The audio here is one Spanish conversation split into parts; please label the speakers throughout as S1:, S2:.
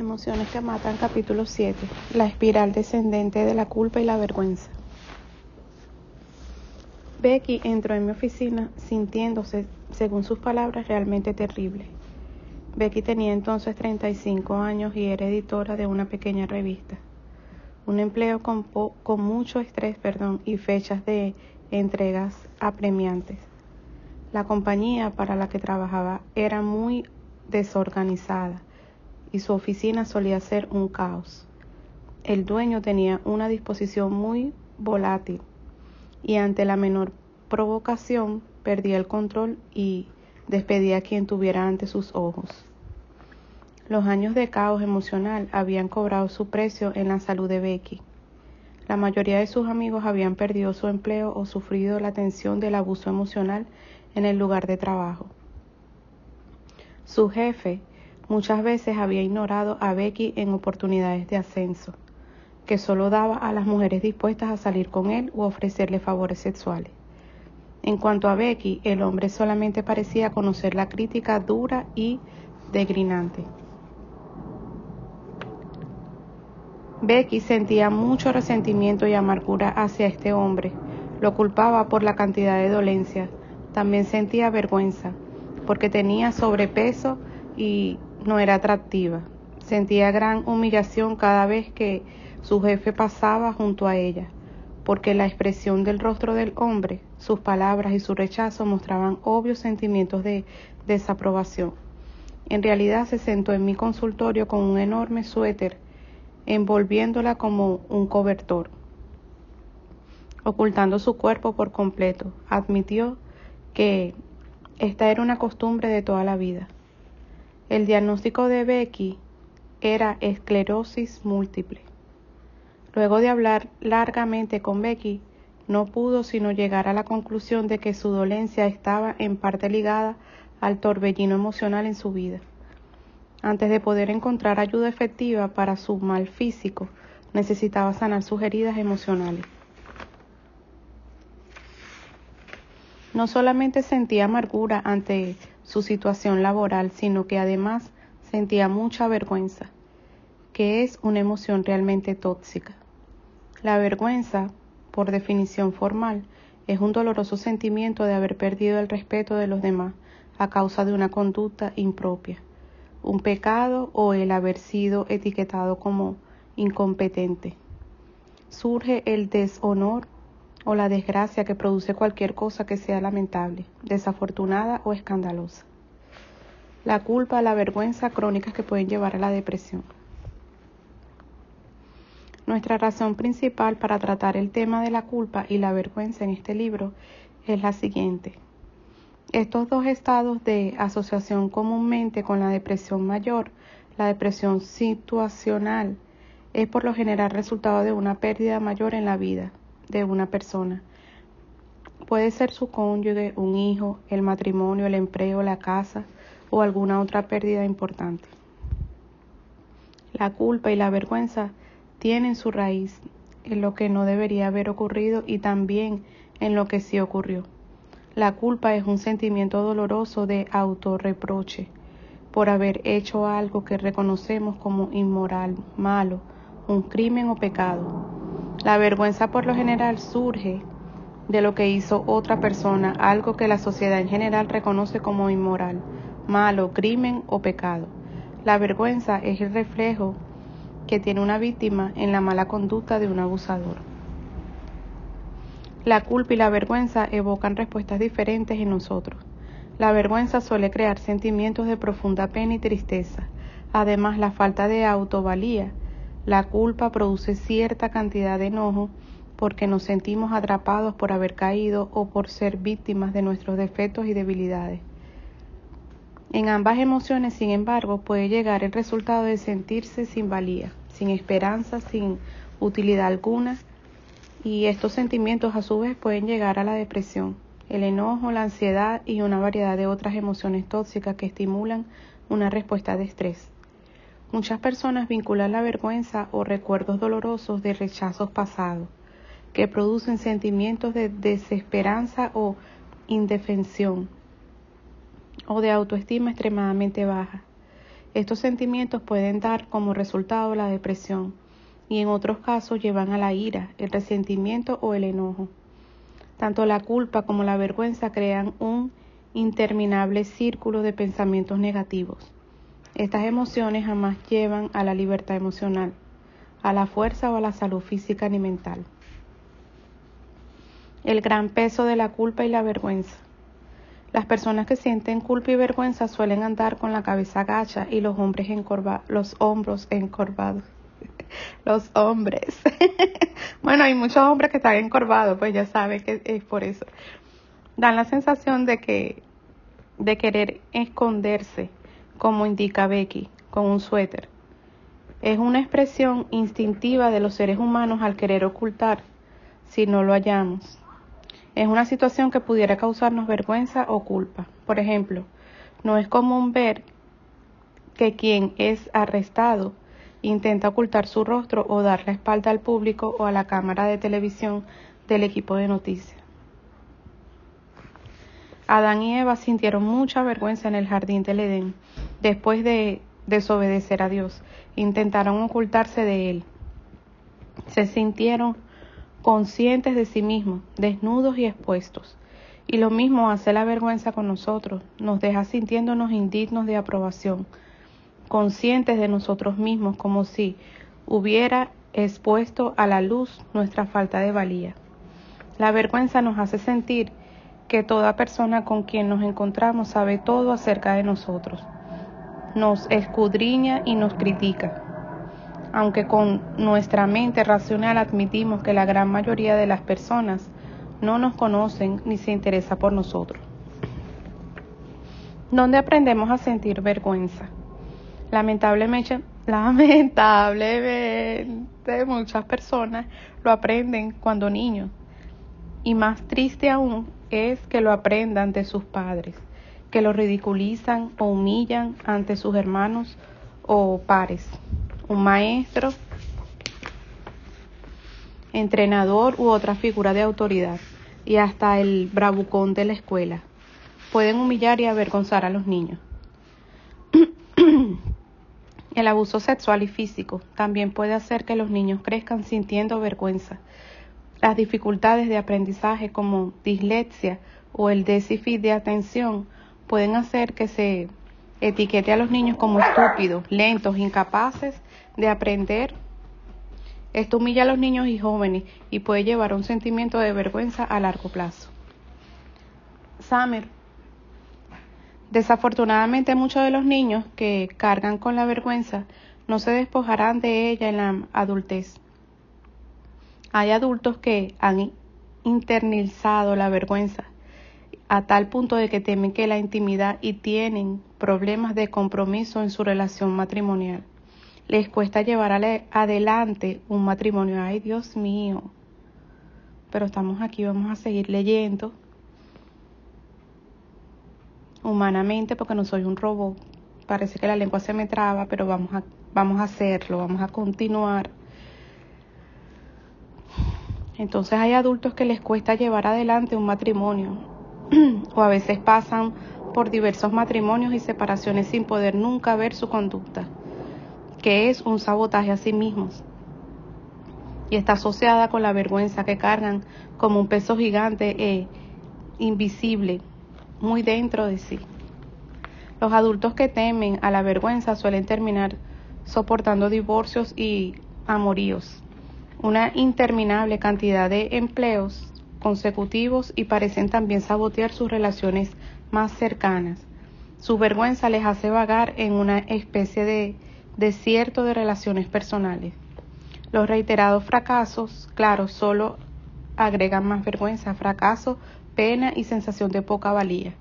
S1: Emociones que matan, capítulo 7. La espiral descendente de la culpa y la vergüenza. Becky entró en mi oficina sintiéndose, según sus palabras, realmente terrible. Becky tenía entonces 35 años y era editora de una pequeña revista. Un empleo con mucho estrés, y fechas de entregas apremiantes. La compañía para la que trabajaba era muy desorganizada y su oficina solía ser un caos. El dueño tenía una disposición muy volátil y ante la menor provocación perdía el control y despedía a quien tuviera ante sus ojos. Los años de caos emocional habían cobrado su precio en la salud de Becky. La mayoría de sus amigos habían perdido su empleo o sufrido la tensión del abuso emocional en el lugar de trabajo. Su jefe muchas veces había ignorado a Becky en oportunidades de ascenso, que solo daba a las mujeres dispuestas a salir con él u ofrecerle favores sexuales. En cuanto a Becky, el hombre solamente parecía conocer la crítica dura y degradante. Becky sentía mucho resentimiento y amargura hacia este hombre. Lo culpaba por la cantidad de dolencia. También sentía vergüenza, porque tenía sobrepeso y no era atractiva. Sentía gran humillación cada vez que su jefe pasaba junto a ella, porque la expresión del rostro del hombre, sus palabras y su rechazo mostraban obvios sentimientos de desaprobación. En realidad se sentó en mi consultorio con un enorme suéter, envolviéndola como un cobertor, ocultando su cuerpo por completo. Admitió que esta era una costumbre de toda la vida. El diagnóstico de Becky era esclerosis múltiple. Luego de hablar largamente con Becky, no pudo sino llegar a la conclusión de que su dolencia estaba en parte ligada al torbellino emocional en su vida. Antes de poder encontrar ayuda efectiva para su mal físico, necesitaba sanar sus heridas emocionales. No solamente sentía amargura ante su situación laboral, sino que además sentía mucha vergüenza, que es una emoción realmente tóxica. La vergüenza, por definición formal, es un doloroso sentimiento de haber perdido el respeto de los demás a causa de una conducta impropia, un pecado o el haber sido etiquetado como incompetente. Surge el deshonor o la desgracia que produce cualquier cosa que sea lamentable, desafortunada o escandalosa. La culpa, la vergüenza crónicas que pueden llevar a la depresión. Nuestra razón principal para tratar el tema de la culpa y la vergüenza en este libro es la siguiente. Estos dos estados de asociación comúnmente con la depresión mayor, la depresión situacional, es por lo general resultado de una pérdida mayor en la vida de una persona. Puede ser su cónyuge, un hijo, el matrimonio, el empleo, la casa o alguna otra pérdida importante. La culpa y la vergüenza tienen su raíz en lo que no debería haber ocurrido y también en lo que sí ocurrió. La culpa es un sentimiento doloroso de autorreproche por haber hecho algo que reconocemos como inmoral, malo, un crimen o pecado. La vergüenza por lo general surge de lo que hizo otra persona, algo que la sociedad en general reconoce como inmoral, malo, crimen o pecado. La vergüenza es el reflejo que tiene una víctima en la mala conducta de un abusador. La culpa y la vergüenza evocan respuestas diferentes en nosotros. La vergüenza suele crear sentimientos de profunda pena y tristeza. Además, la falta de autovalía. La culpa produce cierta cantidad de enojo porque nos sentimos atrapados por haber caído o por ser víctimas de nuestros defectos y debilidades. En ambas emociones, sin embargo, puede llegar el resultado de sentirse sin valía, sin esperanza, sin utilidad alguna, y estos sentimientos a su vez pueden llegar a la depresión, el enojo, la ansiedad y una variedad de otras emociones tóxicas que estimulan una respuesta de estrés. Muchas personas vinculan la vergüenza o recuerdos dolorosos de rechazos pasados, que producen sentimientos de desesperanza o indefensión, o de autoestima extremadamente baja. Estos sentimientos pueden dar como resultado la depresión y en otros casos llevan a la ira, el resentimiento o el enojo. Tanto la culpa como la vergüenza crean un interminable círculo de pensamientos negativos. Estas emociones jamás llevan a la libertad emocional, a la fuerza o a la salud física ni mental. El gran peso de la culpa y la vergüenza. Las personas que sienten culpa y vergüenza suelen andar con la cabeza gacha y los hombros encorvados. Los hombres. Bueno, hay muchos hombres que están encorvados, pues ya saben que es por eso. Dan la sensación de querer esconderse, como indica Becky, con un suéter. Es una expresión instintiva de los seres humanos al querer ocultar, si no lo hallamos. Es una situación que pudiera causarnos vergüenza o culpa. Por ejemplo, no es común ver que quien es arrestado intenta ocultar su rostro o dar la espalda al público o a la cámara de televisión del equipo de noticias. Adán y Eva sintieron mucha vergüenza en el jardín del Edén después de desobedecer a Dios. Intentaron ocultarse de él. Se sintieron conscientes de sí mismos, desnudos y expuestos. Y lo mismo hace la vergüenza con nosotros. Nos deja sintiéndonos indignos de aprobación, conscientes de nosotros mismos, como si hubiera expuesto a la luz nuestra falta de valía. La vergüenza nos hace sentir que toda persona con quien nos encontramos sabe todo acerca de nosotros. Nos escudriña y nos critica. Aunque con nuestra mente racional admitimos que la gran mayoría de las personas no nos conocen ni se interesa por nosotros. ¿Dónde aprendemos a sentir vergüenza? Lamentablemente muchas personas lo aprenden cuando niños. Y más triste aún es que lo aprendan de sus padres, que lo ridiculizan o humillan ante sus hermanos o pares. Un maestro, entrenador u otra figura de autoridad, y hasta el bravucón de la escuela, pueden humillar y avergonzar a los niños. El abuso sexual y físico también puede hacer que los niños crezcan sintiendo vergüenza. Las dificultades de aprendizaje como dislexia o el déficit de atención pueden hacer que se etiquete a los niños como estúpidos, lentos, incapaces de aprender. Esto humilla a los niños y jóvenes y puede llevar a un sentimiento de vergüenza a largo plazo. Summer. Desafortunadamente, muchos de los niños que cargan con la vergüenza no se despojarán de ella en la adultez. Hay adultos que han internalizado la vergüenza a tal punto de que temen que la intimidad y tienen problemas de compromiso en su relación matrimonial. Les cuesta llevar adelante un matrimonio. Ay, Dios mío. Pero estamos aquí, vamos a seguir leyendo. Humanamente, porque no soy un robot. Parece que la lengua se me traba, pero vamos a hacerlo, vamos a continuar. Entonces hay adultos que les cuesta llevar adelante un matrimonio o a veces pasan por diversos matrimonios y separaciones sin poder nunca ver su conducta, que es un sabotaje a sí mismos y está asociada con la vergüenza que cargan como un peso gigante e invisible muy dentro de sí. Los adultos que temen a la vergüenza suelen terminar soportando divorcios y amoríos, una interminable cantidad de empleos consecutivos y parecen también sabotear sus relaciones más cercanas. Su vergüenza les hace vagar en una especie de desierto de relaciones personales. Los reiterados fracasos, claro, solo agregan más vergüenza, fracaso, pena y sensación de poca valía.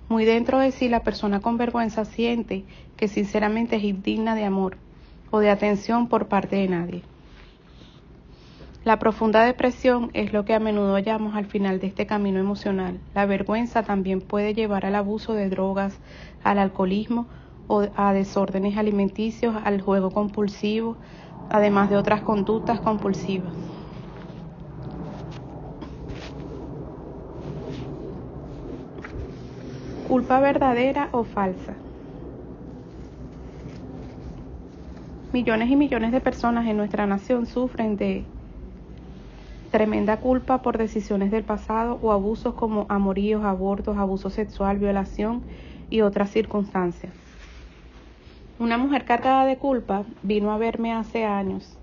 S1: Muy dentro de sí, la persona con vergüenza siente que sinceramente es indigna de amor o de atención por parte de nadie. La profunda depresión es lo que a menudo hallamos al final de este camino emocional. La vergüenza también puede llevar al abuso de drogas, al alcoholismo o a desórdenes alimenticios, al juego compulsivo, además de otras conductas compulsivas. ¿Culpa verdadera o falsa? Millones y millones de personas en nuestra nación sufren de tremenda culpa por decisiones del pasado o abusos como amoríos, abortos, abuso sexual, violación y otras circunstancias. Una mujer cargada de culpa vino a verme hace años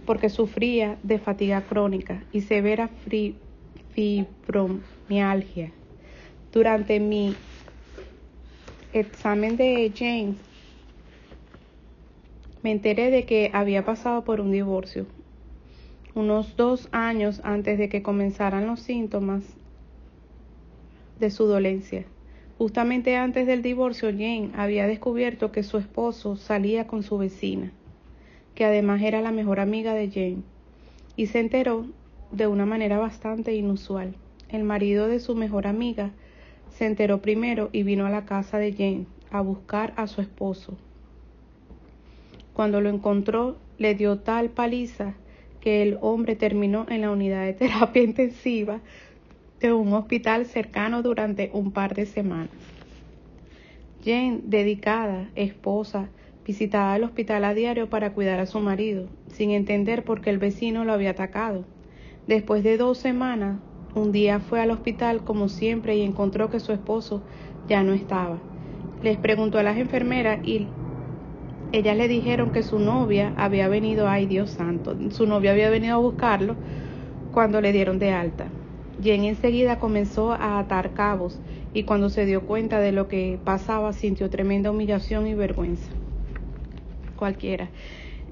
S1: porque sufría de fatiga crónica y severa fibromialgia. Durante mi examen de James, me enteré de que había pasado por un divorcio, unos 2 años antes de que comenzaran los síntomas de su dolencia. Justamente antes del divorcio, Jane había descubierto que su esposo salía con su vecina, que además era la mejor amiga de Jane, y se enteró de una manera bastante inusual. El marido de su mejor amiga se enteró primero y vino a la casa de Jane a buscar a su esposo. Cuando lo encontró, le dio tal paliza que el hombre terminó en la unidad de terapia intensiva de un hospital cercano durante un par de semanas. Jane, dedicada, esposa, visitaba el hospital a diario para cuidar a su marido, sin entender por qué el vecino lo había atacado. Después de 2 semanas, un día fue al hospital como siempre y encontró que su esposo ya no estaba. Les preguntó a las enfermeras y ellas le dijeron que su novia había venido, ay Dios santo, su novia había venido a buscarlo cuando le dieron de alta. Jane enseguida comenzó a atar cabos y cuando se dio cuenta de lo que pasaba sintió tremenda humillación y vergüenza. Cualquiera.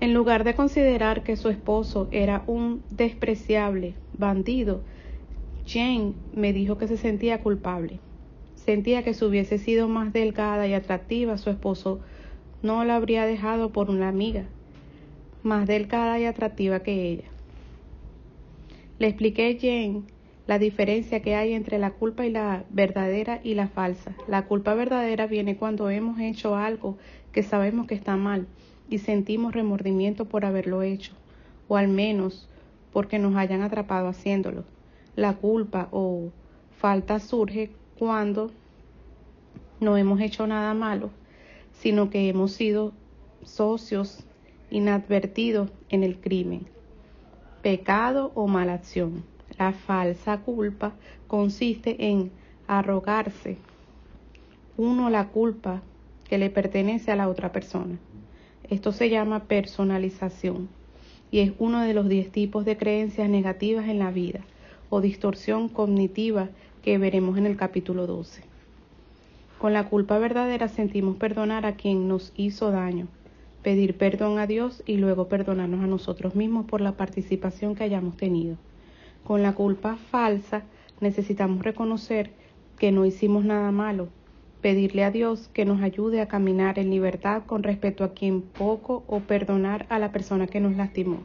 S1: En lugar de considerar que su esposo era un despreciable bandido, Jane me dijo que se sentía culpable. Sentía que si hubiese sido más delgada y atractiva, su esposo no la habría dejado por una amiga más delgada y atractiva que ella. Le expliqué a Jane la diferencia que hay entre la culpa y la verdadera y la falsa. La culpa verdadera viene cuando hemos hecho algo que sabemos que está mal y sentimos remordimiento por haberlo hecho, o al menos porque nos hayan atrapado haciéndolo. La culpa o falta surge cuando no hemos hecho nada malo, sino que hemos sido socios inadvertidos en el crimen, pecado o mala acción. La falsa culpa consiste en arrogarse uno la culpa que le pertenece a la otra persona. Esto se llama personalización y es uno de los 10 tipos de creencias negativas en la vida o distorsión cognitiva que veremos en el capítulo 12. Con la culpa verdadera sentimos perdonar a quien nos hizo daño, pedir perdón a Dios y luego perdonarnos a nosotros mismos por la participación que hayamos tenido. Con la culpa falsa necesitamos reconocer que no hicimos nada malo, pedirle a Dios que nos ayude a caminar en libertad con respecto a quien poco o perdonar a la persona que nos lastimó,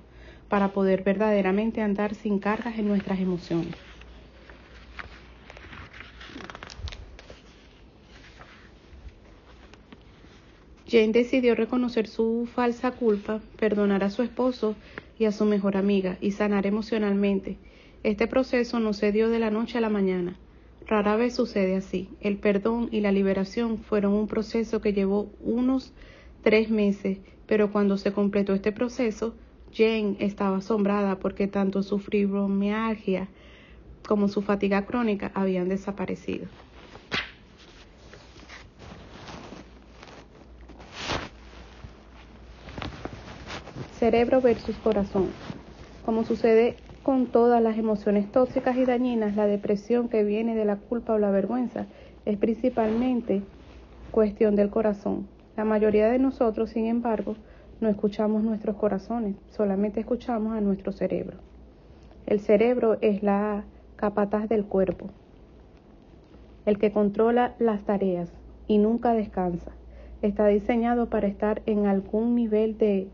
S1: para poder verdaderamente andar sin cargas en nuestras emociones. Jane decidió reconocer su falsa culpa, perdonar a su esposo y a su mejor amiga y sanar emocionalmente. Este proceso no se dio de la noche a la mañana. Rara vez sucede así. El perdón y la liberación fueron un proceso que llevó unos 3 meses, pero cuando se completó este proceso, Jane estaba asombrada porque tanto su fibromialgia como su fatiga crónica habían desaparecido. Cerebro versus corazón. Como sucede con todas las emociones tóxicas y dañinas, la depresión que viene de la culpa o la vergüenza es principalmente cuestión del corazón. La mayoría de nosotros, sin embargo, no escuchamos nuestros corazones, solamente escuchamos a nuestro cerebro. El cerebro es la capataz del cuerpo, el que controla las tareas y nunca descansa. Está diseñado para estar en algún nivel de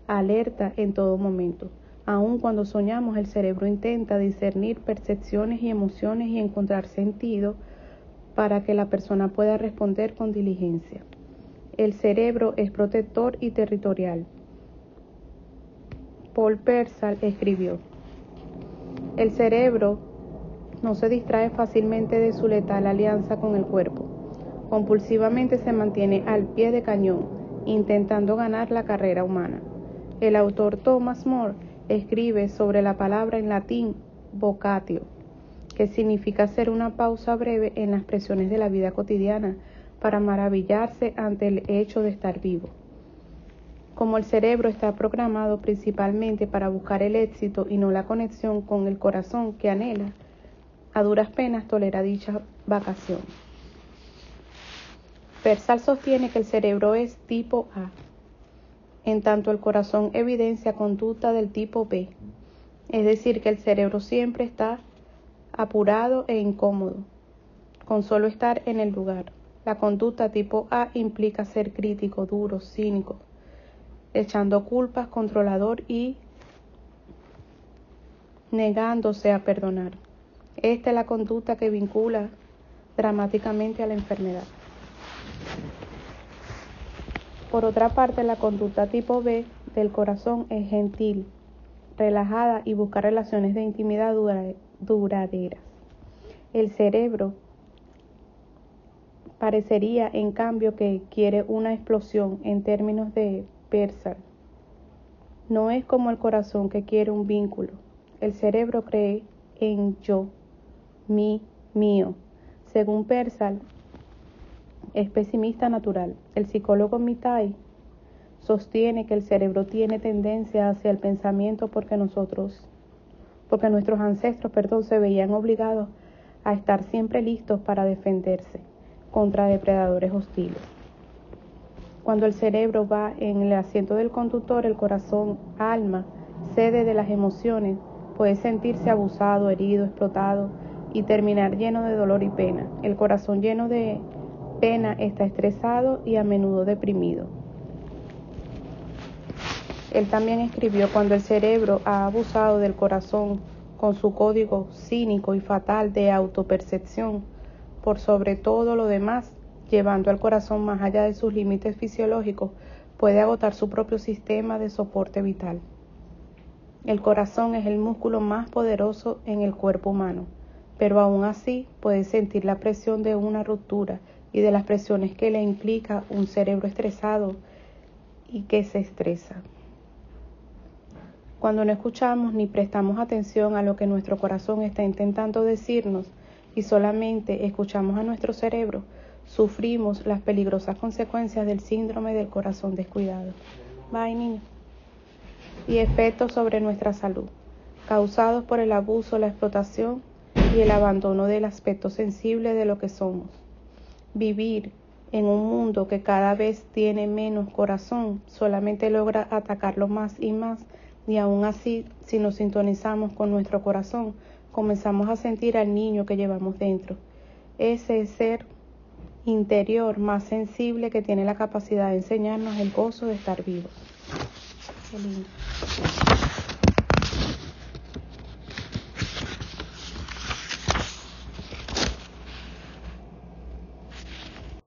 S1: alerta en todo momento. Aun cuando soñamos, el cerebro intenta discernir percepciones y emociones y encontrar sentido para que la persona pueda responder con diligencia. El cerebro es protector y territorial. Paul Persal escribió: el cerebro no se distrae fácilmente de su letal alianza con el cuerpo. Compulsivamente se mantiene al pie de cañón intentando ganar la carrera humana. El autor Thomas More escribe sobre la palabra en latín vocatio, que significa hacer una pausa breve en las presiones de la vida cotidiana para maravillarse ante el hecho de estar vivo. Como el cerebro está programado principalmente para buscar el éxito y no la conexión con el corazón que anhela, a duras penas tolera dicha vacación. Pearsall sostiene que el cerebro es tipo A, en tanto el corazón evidencia conducta del tipo B, es decir, que el cerebro siempre está apurado e incómodo, con solo estar en el lugar. La conducta tipo A implica ser crítico, duro, cínico, echando culpas, controlador y negándose a perdonar. Esta es la conducta que vincula dramáticamente a la enfermedad. Por otra parte, la conducta tipo B del corazón es gentil, relajada y busca relaciones de intimidad duraderas. El cerebro parecería, en cambio, que quiere una explosión en términos de Pearsall. No es como el corazón que quiere un vínculo. El cerebro cree en yo, mí, mío. Según Pearsall, es pesimista natural. El psicólogo Mitai sostiene que el cerebro tiene tendencia hacia el pensamiento porque nuestros ancestros se veían obligados a estar siempre listos para defenderse contra depredadores hostiles. Cuando el cerebro va en el asiento del conductor, el corazón, alma, sede de las emociones, puede sentirse abusado, herido, explotado y terminar lleno de dolor y pena. El corazón lleno de pena está estresado y a menudo deprimido. Él también escribió: cuando el cerebro ha abusado del corazón con su código cínico y fatal de autopercepción por sobre todo lo demás, llevando al corazón más allá de sus límites fisiológicos, puede agotar su propio sistema de soporte vital. El corazón es el músculo más poderoso en el cuerpo humano, pero aún así puede sentir la presión de una ruptura y de las presiones que le implica un cerebro estresado y que se estresa. Cuando no escuchamos ni prestamos atención a lo que nuestro corazón está intentando decirnos y solamente escuchamos a nuestro cerebro, sufrimos las peligrosas consecuencias del síndrome del corazón descuidado. Bye, niño. Y efectos sobre nuestra salud, causados por el abuso, la explotación y el abandono del aspecto sensible de lo que somos. Vivir en un mundo que cada vez tiene menos corazón solamente logra atacarlo más y más, y aún así, si nos sintonizamos con nuestro corazón, comenzamos a sentir al niño que llevamos dentro, ese ser interior más sensible que tiene la capacidad de enseñarnos el gozo de estar vivos. Qué lindo.